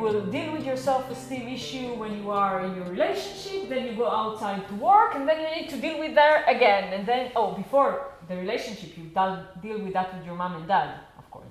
will deal with your self-esteem issue when you are in your relationship, then you go outside to work, and then you need to deal with that again. And then, before the relationship, you deal with that with your mom and dad, of course.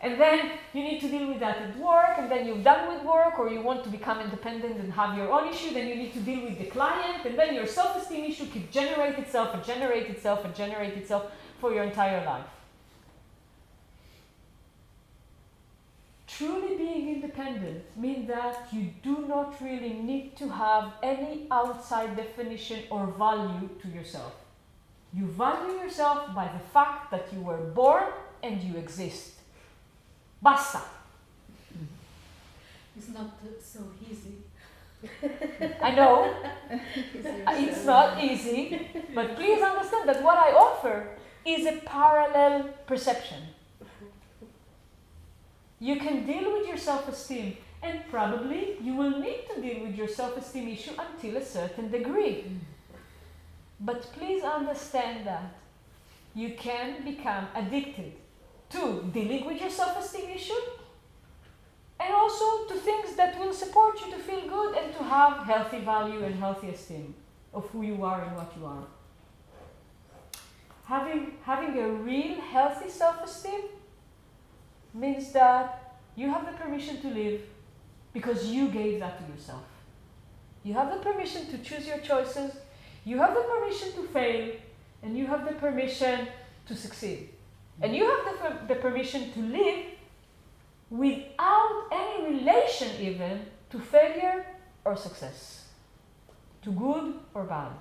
And then you need to deal with that at work, and then you're done with work, or you want to become independent and have your own issue, then you need to deal with the client, and then your self-esteem issue keeps generate itself for your entire life. Truly being independent means that you do not really need to have any outside definition or value to yourself. You value yourself by the fact that you were born and you exist. Basta. It's not so easy. I know, it's not easy, but please understand that what I offer is a parallel perception. You can deal with your self-esteem, and probably you will need to deal with your self-esteem issue until a certain degree. But please understand that you can become addicted to dealing with your self-esteem issue, and also to things that will support you to feel good and to have healthy value and healthy esteem of who you are and what you are. Having a real healthy self-esteem means that you have the permission to live because you gave that to yourself. You have the permission to choose your choices, you have the permission to fail, and you have the permission to succeed. And you have the permission to live without any relation even to failure or success, to good or bad,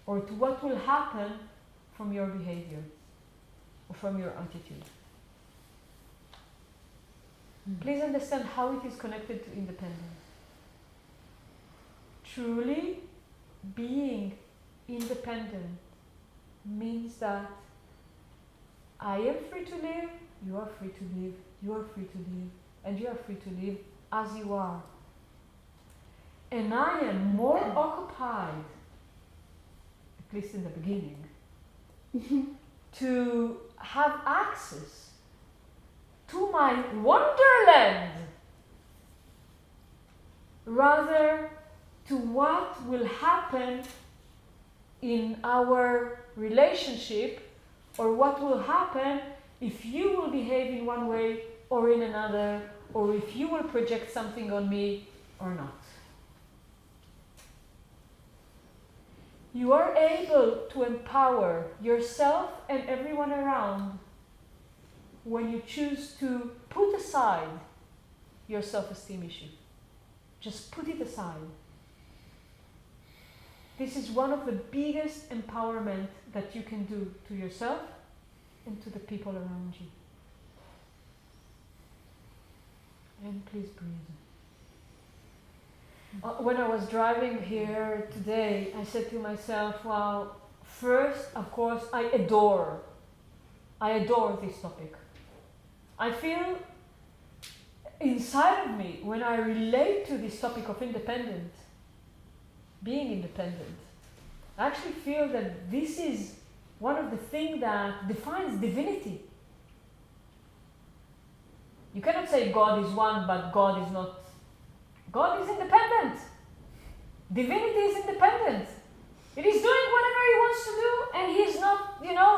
or to what will happen from your behavior or from your attitude. Please understand how it is connected to independence. Truly being independent means that I am free to live, you are free to live, you are free to live, and you are free to live as you are. And I am more occupied, at least in the beginning, to have access to my wonderland rather to what will happen in our relationship, or what will happen if you will behave in one way or in another, or if you will project something on me or not. You are able to empower yourself and everyone around when you choose to put aside your self-esteem issue. Just put it aside. This is one of the biggest empowerment that you can do to yourself and to the people around you. And please breathe. When I was driving here today, I said to myself, well, first, of course, I adore this topic. I feel inside of me, when I relate to this topic of being independent, I actually feel that this is one of the things that defines divinity. You cannot say God is one, but God is not. God is independent. Divinity is independent. It is doing whatever he wants to do, and he's not,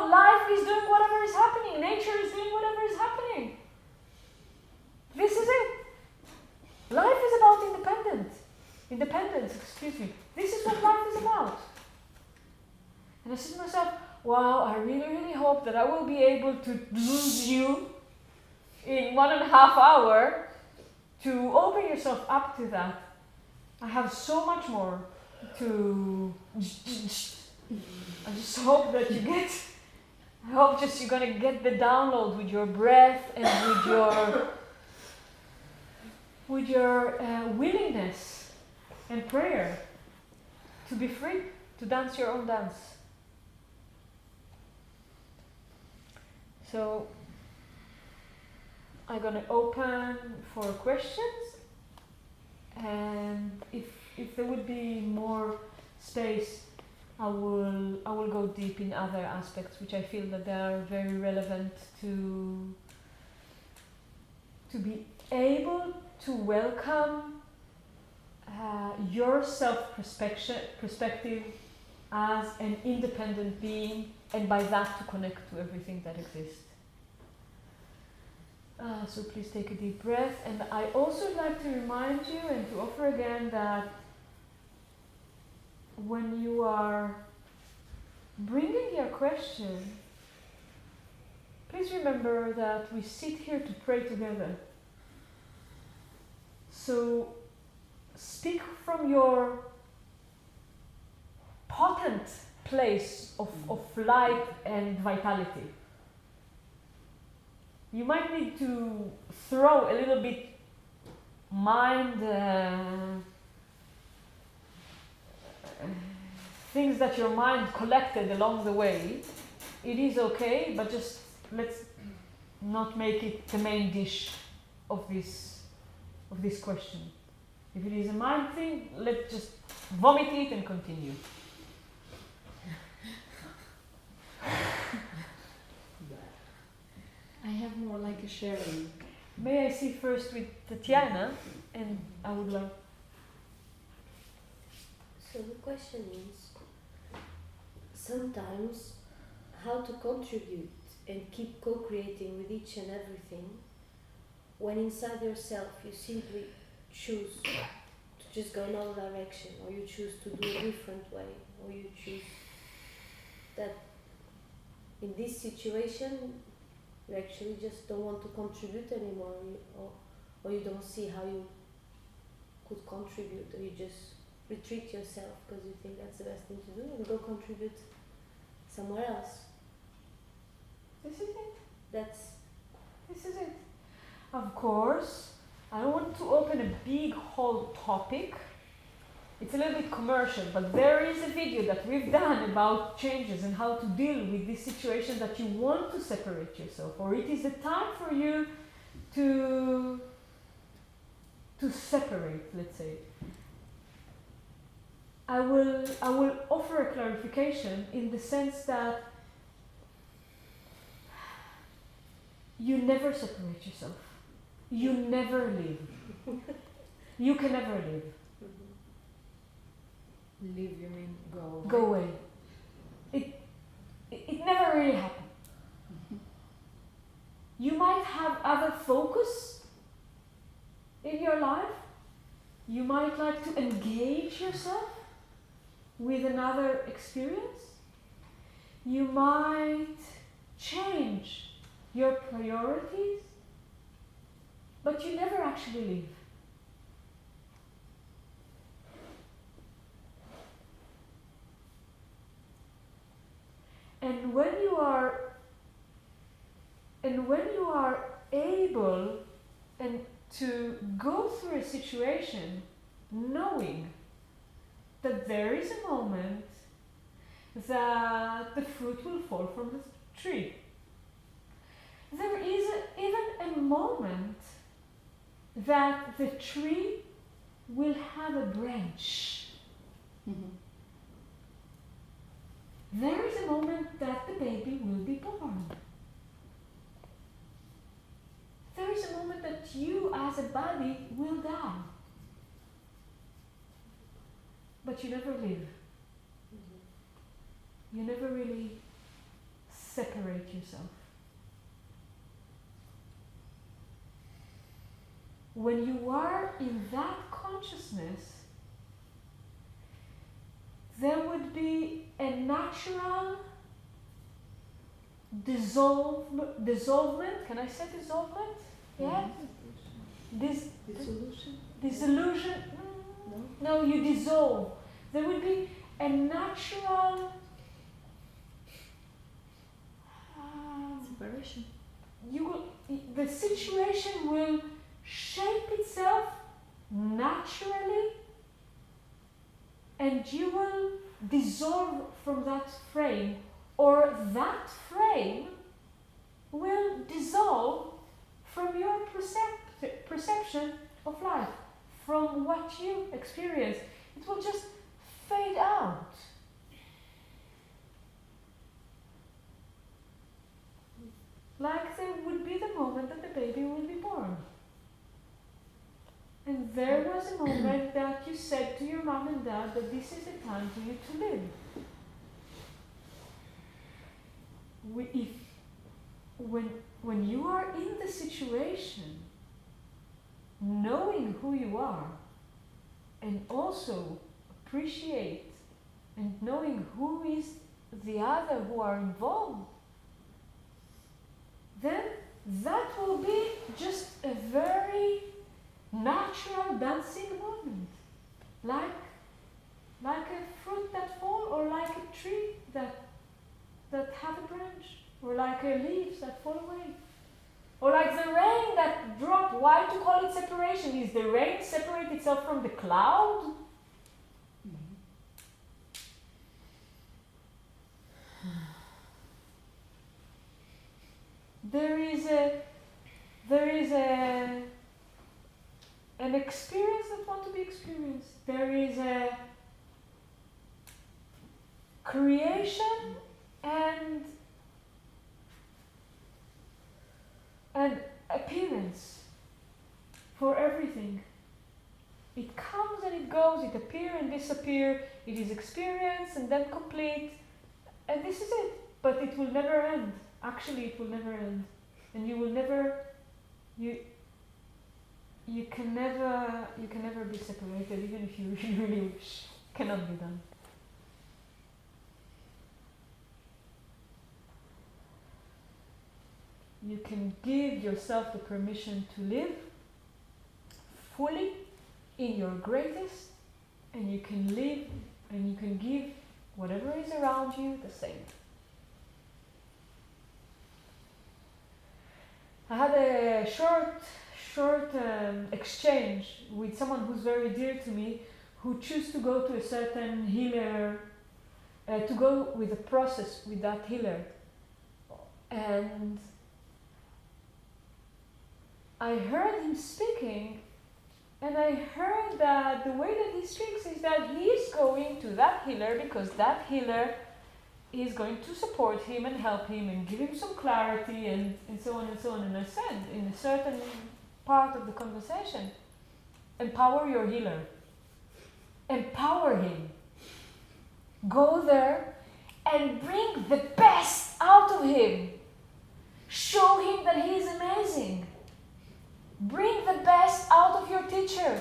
life is doing whatever is happening. Nature is doing whatever is happening. This is it. Life is about independence, This is what life is about. And I said to myself, wow, I really, really hope that I will be able to lose you in 1.5 hours to open yourself up to that. I have so much more to... I just hope that you get... I hope just you're going to get the download with your breath and with your willingness and prayer to be free, to dance your own dance. So I'm going to open for questions, and if there would be more space, I will go deep in other aspects which I feel that they are very relevant to to be able to welcome your self-perspective as an independent being, and by that to connect to everything that exists. So please take a deep breath. And I also would like to remind you and to offer again that when you are bringing your question, please remember that we sit here to pray together. So speak from your potent place of light and vitality. You might need to throw a little bit mind things that your mind collected along the way. It is okay, but just let's not make it the main dish of this question. If it is a mind thing, let's just vomit it and continue. I have more like a sharing. May I see first with Tatiana, and I would love. So the question is, sometimes how to contribute and keep co-creating with each and everything when inside yourself you simply choose to just go another direction, or you choose to do a different way, or you choose that in this situation you actually just don't want to contribute anymore, or you don't see how you could contribute, or you just retreat yourself because you think that's the best thing to do and go contribute somewhere else. This is it. This is it. Of course, I don't want to open a big whole topic. It's a little bit commercial, but there is a video that we've done about changes and how to deal with this situation that you want to separate yourself, or it is the time for you to separate, let's say. I will offer a clarification in the sense that you never separate yourself. You never leave. You can never leave. Leave, you mean go away? Go away. It never really happened. You might have other focus in your life. You might like to engage yourself with another experience. You might change your priorities, but you never actually leave. And when you are able and to go through a situation knowing that there is a moment that the fruit will fall from the tree. There is even a moment that the tree will have a branch. Mm-hmm. There is a moment that the baby will be born. There is a moment that you as a body will die. But you never live. You never really separate yourself. When you are in that consciousness, there would be a natural dissolvement. Can I say dissolvement? Yeah? Dissolution? No, you dissolve. There would be a natural separation. The situation will shape itself naturally, and you will dissolve from that frame, or that frame will dissolve from your perception of life, from what you experience. It will just fade out. Like there would be the moment that the baby will be born. there was a moment that you said to your mom and dad that this is the time for you to live. When you are in the situation, knowing who you are, and also appreciate and knowing who is the other who are involved, then that will be just a very natural dancing moment, like a fruit that fall, or like a tree that have a branch, or like a leaves that fall away, or like the rain that drop. Why to call it separation? Is the rain separate itself from the cloud? There is an experience that wants to be experienced. There is a creation and appearance for everything. It comes and it goes, it appears and disappears, it is experienced and then complete, and this is it. But it will never end. Actually, it will never end. And you will never, you can never be separated, even if you really wish. Cannot be done. You can give yourself the permission to live fully in your greatest, and you can live and you can give whatever is around you the same. I had a short exchange with someone who's very dear to me, who chose to go to a certain healer, to go with a process with that healer. And I heard him speaking, and I heard that the way that he speaks is that he is going to that healer because that healer is going to support him and help him and give him some clarity and so on and so on. And I said in a certain part of the conversation, empower your healer. Empower him. Go there and bring the best out of him. Show him that he is amazing. Bring the best out of your teacher.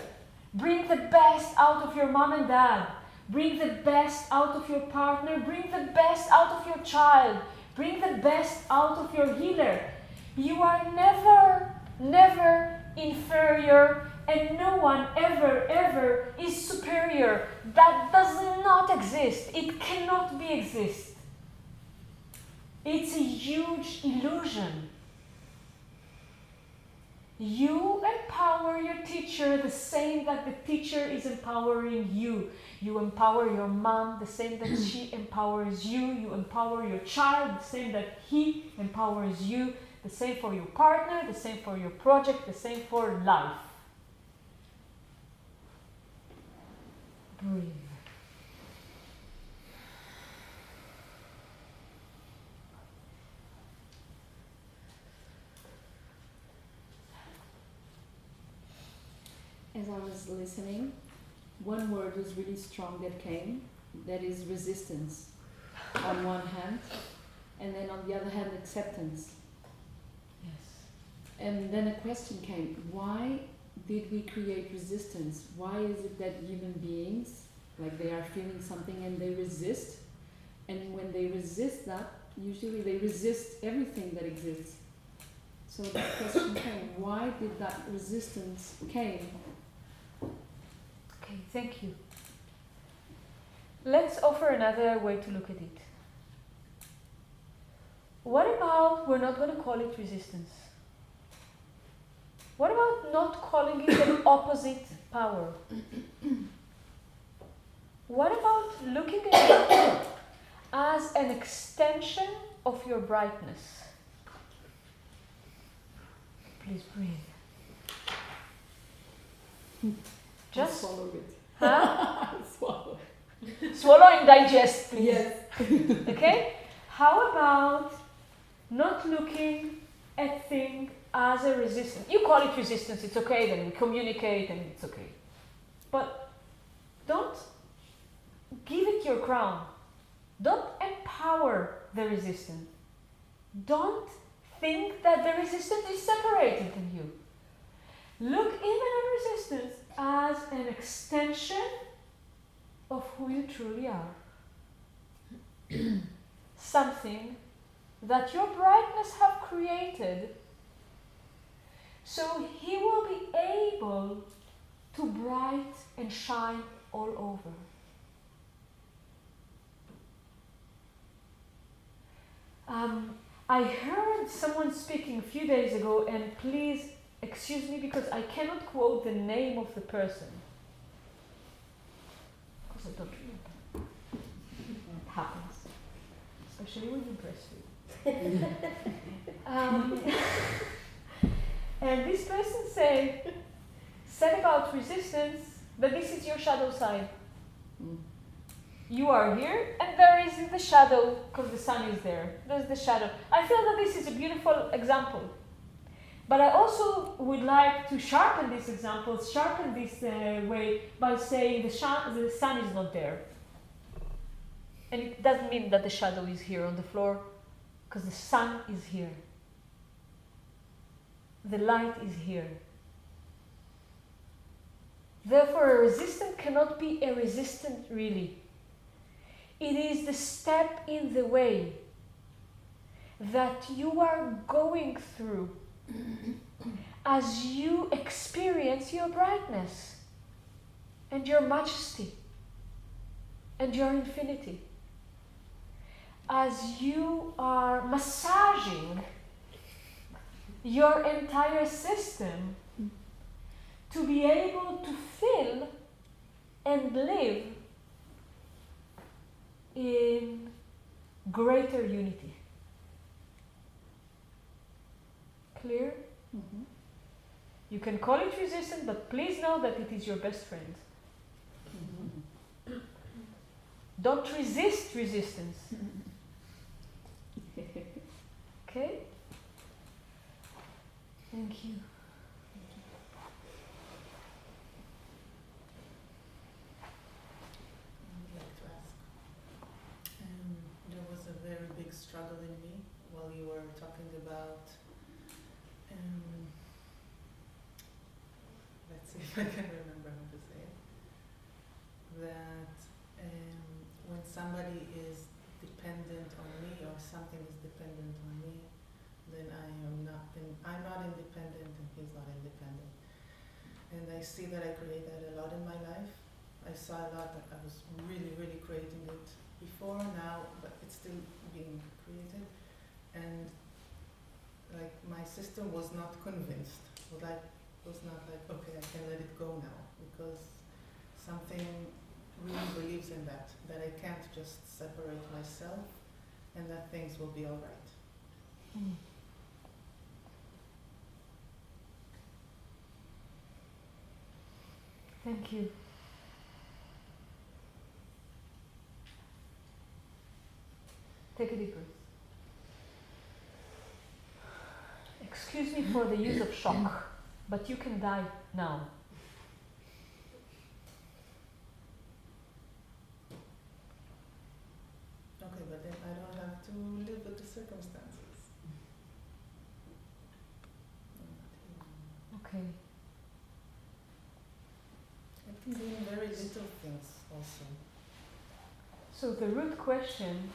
Bring the best out of your mom and dad. Bring the best out of your partner. Bring the best out of your child. Bring the best out of your healer. You are never inferior, and no one ever is superior. That does not exist. It cannot be exist. It's a huge illusion. You empower your teacher the same that the teacher is empowering you. You empower your mom the same that she empowers you. You empower your child the same that he empowers you. The same for your partner, the same for your project, the same for life. Breathe. As I was listening, one word was really strong that came, that is resistance on one hand, and then on the other hand, acceptance. Yes. And then a question came, why did we create resistance? Why is it that human beings, like they are feeling something and they resist, and when they resist that, usually they resist everything that exists. So the question came, why did that resistance came? Okay, thank you. Let's offer another way to look at it. What about we're not going to call it resistance? What about not calling it an opposite power? What about looking at it as an extension of your brightness? Please breathe. Just swallow it. Huh? Swallow. Swallow and digest, please. Yes. Okay? How about not looking at things as a resistance. You call it resistance, it's okay, then we communicate and it's okay. But don't give it your crown. Don't empower the resistance. Don't think that the resistance is separated from you. Look even at resistance as an extension of who you truly are. Something that your brightness have created, so he will be able to bright and shine all over. I heard someone speaking a few days ago, and please excuse me because I cannot quote the name of the person. Because I don't remember. It happens. Especially when you breastfeed. And this person said about resistance that this is your shadow side. You are here, and there is the shadow, because the sun is there. There's the shadow. I feel that this is a beautiful example. But I also would like to sharpen this example, sharpen this way by saying the sun is not there. And it doesn't mean that the shadow is here on the floor, because the sun is here. The light is here. Therefore, a resistant cannot be a resistant really. It is the step in the way that you are going through as you experience your brightness and your majesty and your infinity. As you are massaging your entire system to be able to feel and live in greater unity. Clear? Mm-hmm. You can call it resistance, but please know that it is your best friend. Mm-hmm. Don't resist resistance. Okay? Thank you. I'd like to ask. There was a very big struggle in me while you were talking about. Let's see if I can remember how to say it. That when somebody is dependent on me or something is dependent on me, then I'm not independent and he's not independent. And I see that I create that a lot in my life. I saw a lot that I was really, really creating it before now, but it's still being created. And like my system was not convinced. Was not like, okay, I can let it go now, because something really believes in that I can't just separate myself and that things will be all right. Mm. Thank you. Take a deep breath. Excuse me for the use of shock, but you can die now. Okay, but then I don't have to live with the circumstances. Okay. It can be in very little things also. So the root question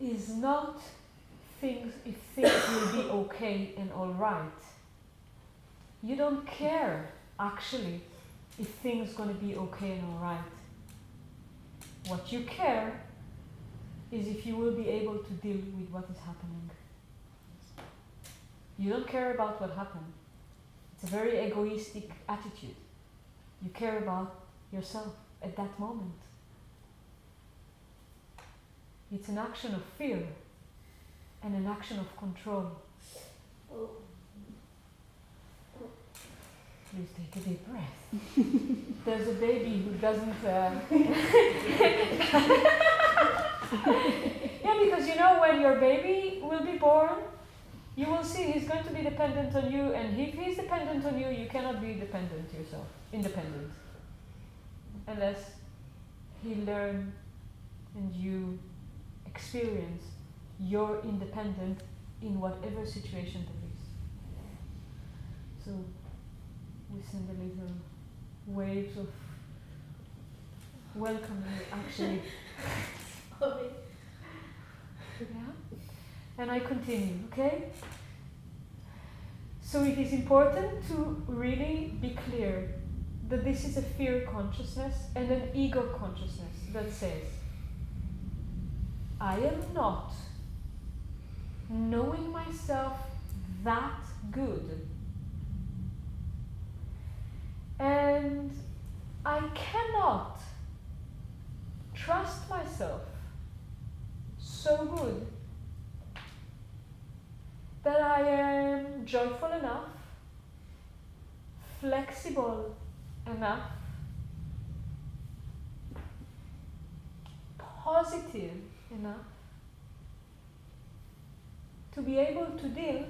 is not if things will be okay and all right. You don't care, actually, if things going to be okay and all right. What you care is if you will be able to deal with what is happening. You don't care about what happened. It's a very egoistic attitude. You care about yourself at that moment. It's an action of fear and an action of control. Please take a deep breath. There's a baby who doesn't... Yeah, because you know when your baby will be born, you will see he's going to be dependent on you, and if he's dependent on you, you cannot be dependent yourself, independent, unless he learn and you experience your independent in whatever situation there is. So we send a little waves of welcome actually. Yeah? And I continue, okay? So it is important to really be clear that this is a fear consciousness and an ego consciousness that says, I am not knowing myself that good. And I cannot trust myself so good that I am joyful enough, flexible enough, positive enough to be able to deal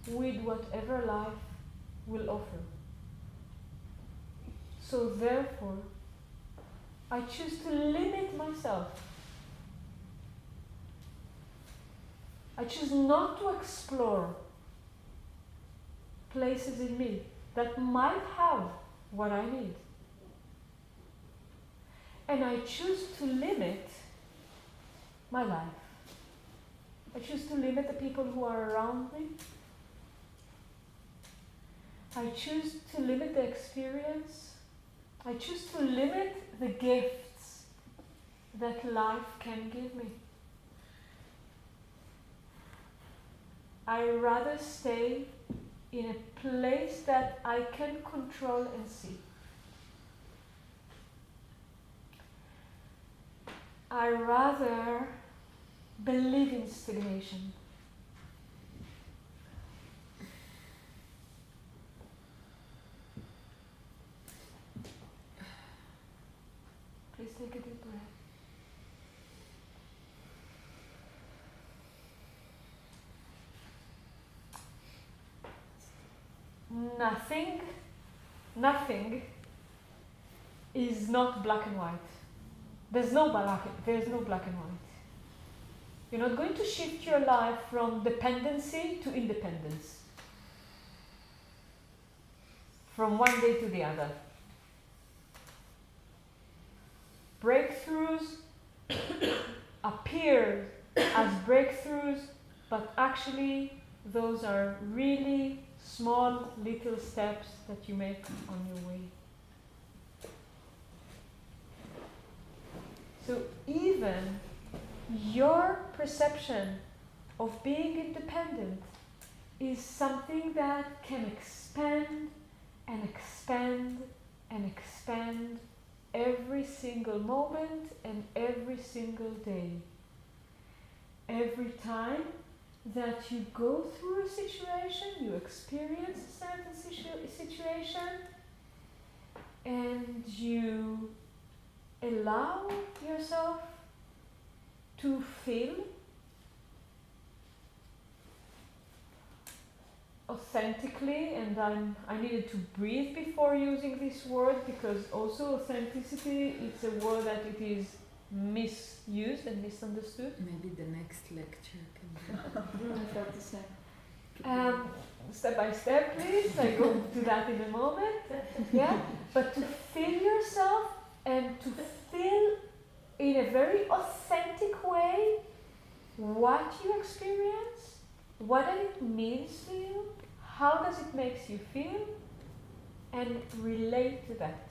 with whatever life will offer. So therefore, I choose to limit myself. I choose not to explore places in me that might have what I need. And I choose to limit my life. I choose to limit the people who are around me. I choose to limit the experience. I choose to limit the gifts that life can give me. I rather stay in a place that I can control and see. I rather believe in stagnation. Please take a deep breath. Nothing is not black and white. There's no black and white. You're not going to shift your life from dependency to independence, from one day to the other. Breakthroughs appear as breakthroughs, but actually those are really small little steps that you make on your way. So even your perception of being independent is something that can expand and expand and expand every single moment and every single day. Every time that you go through a situation, you experience a certain situation, and you allow yourself to feel authentically, and I needed to breathe before using this word, because also authenticity is a word that it is misused and misunderstood. Maybe the next lecture can be. I felt the same. Step by step, please. I go to that in a moment. Yeah, but to feel yourself and to feel in a very authentic way what you experience, what it means to you, how does it make you feel, and relate to that.